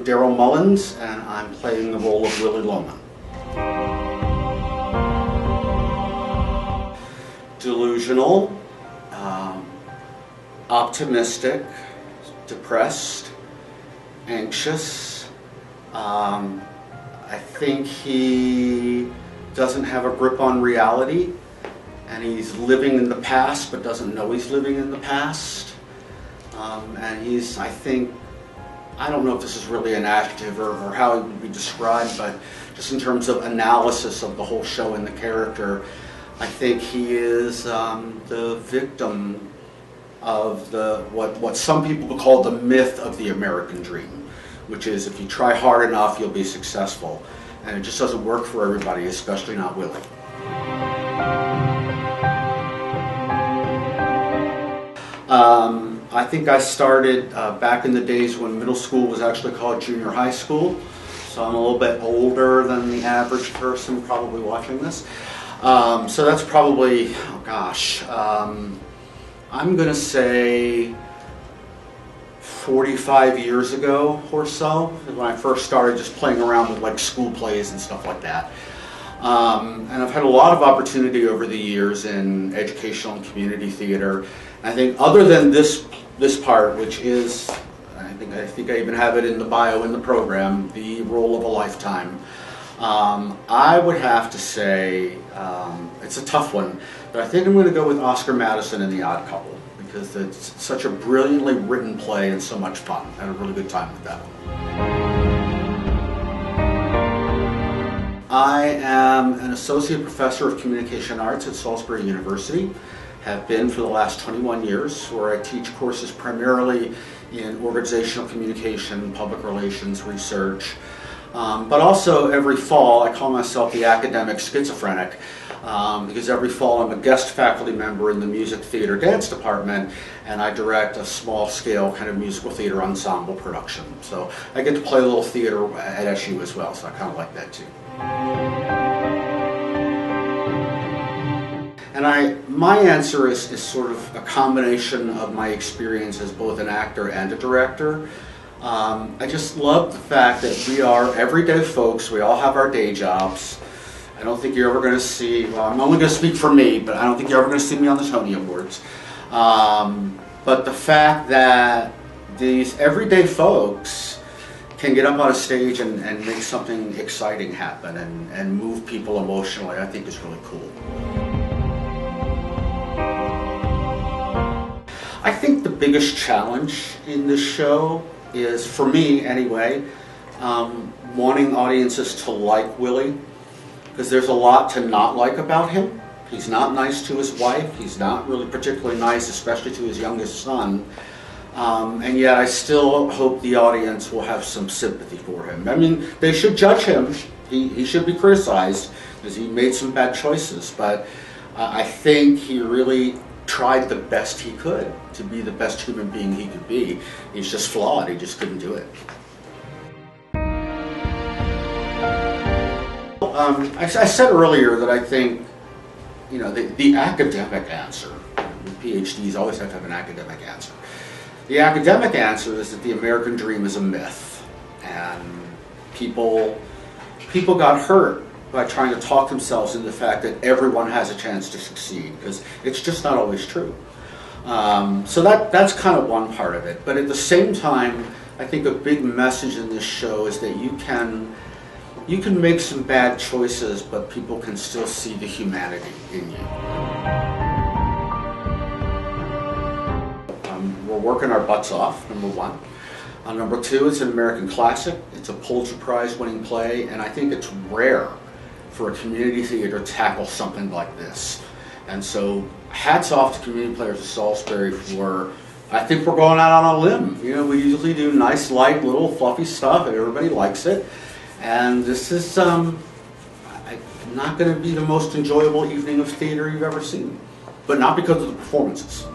I'm Darrell Mullins, and I'm playing the role of Willie Loman. Delusional, optimistic, depressed, anxious. I think he doesn't have a grip on reality, and he's living in the past but doesn't know he's living in the past. And he's, I don't know if this is really an adjective or how it would be described, but just in terms of analysis of the whole show and the character, I think he is the victim of what some people call the myth of the American dream, which is if you try hard enough, you'll be successful. And it just doesn't work for everybody, especially not Willie. I think I started back in the days when middle school was actually called junior high school. So I'm a little bit older than the average person probably watching this. So that's probably, oh gosh, I'm going to say 45 years ago or so, when I first started just playing around with like school plays and stuff like that. And I've had a lot of opportunity over the years in educational and community theater. I think other than this part, which is, I think I even have it in the bio in the program, the role of a lifetime, I would have to say, it's a tough one, but I think I'm going to go with Oscar Madison in The Odd Couple, because it's such a brilliantly written play and so much fun. I had a really good time with that one. I am an associate professor of communication arts at Salisbury University. Have been for the last 21 years, where I teach courses primarily in organizational communication, public relations, research, but also every fall I call myself the academic schizophrenic, because every fall I'm a guest faculty member in the music, theater, dance department, and I direct a small scale kind of musical theater ensemble production. So I get to play a little theater at SU as well, so I kind of like that too. And my answer is sort of a combination of my experience as both an actor and a director. I just love the fact that we are everyday folks. We all have our day jobs. I don't think you're ever going to see, well, I'm only going to speak for me, but I don't think you're ever going to see me on the Tony Awards. But the fact that these everyday folks can get up on a stage and make something exciting happen and move people emotionally, I think is really cool. I think the biggest challenge in this show is, for me anyway, wanting audiences to like Willie, because there's a lot to not like about him. He's not nice to his wife, he's not really particularly nice, especially to his youngest son, and yet I still hope the audience will have some sympathy for him. I mean, they should judge him, he should be criticized, because he made some bad choices, but I think he really tried the best he could to be the best human being he could be. He's just flawed, he just couldn't do it. I said earlier that I think, you know, the academic answer, PhDs always have to have an academic answer. The academic answer is that the American dream is a myth, and people got hurt by trying to talk themselves into the fact that everyone has a chance to succeed, because it's just not always true. So that's kind of one part of it. But at the same time, I think a big message in this show is that you can make some bad choices, but people can still see the humanity in you. We're working our butts off, number one. Number two, it's an American classic. It's a Pulitzer Prize winning play, and I think it's rare for a community theater to tackle something like this. And so hats off to community players of Salisbury for, I think we're going out on a limb. You know, we usually do nice, light, little fluffy stuff and everybody likes it. And this is not going to be the most enjoyable evening of theater you've ever seen, but not because of the performances.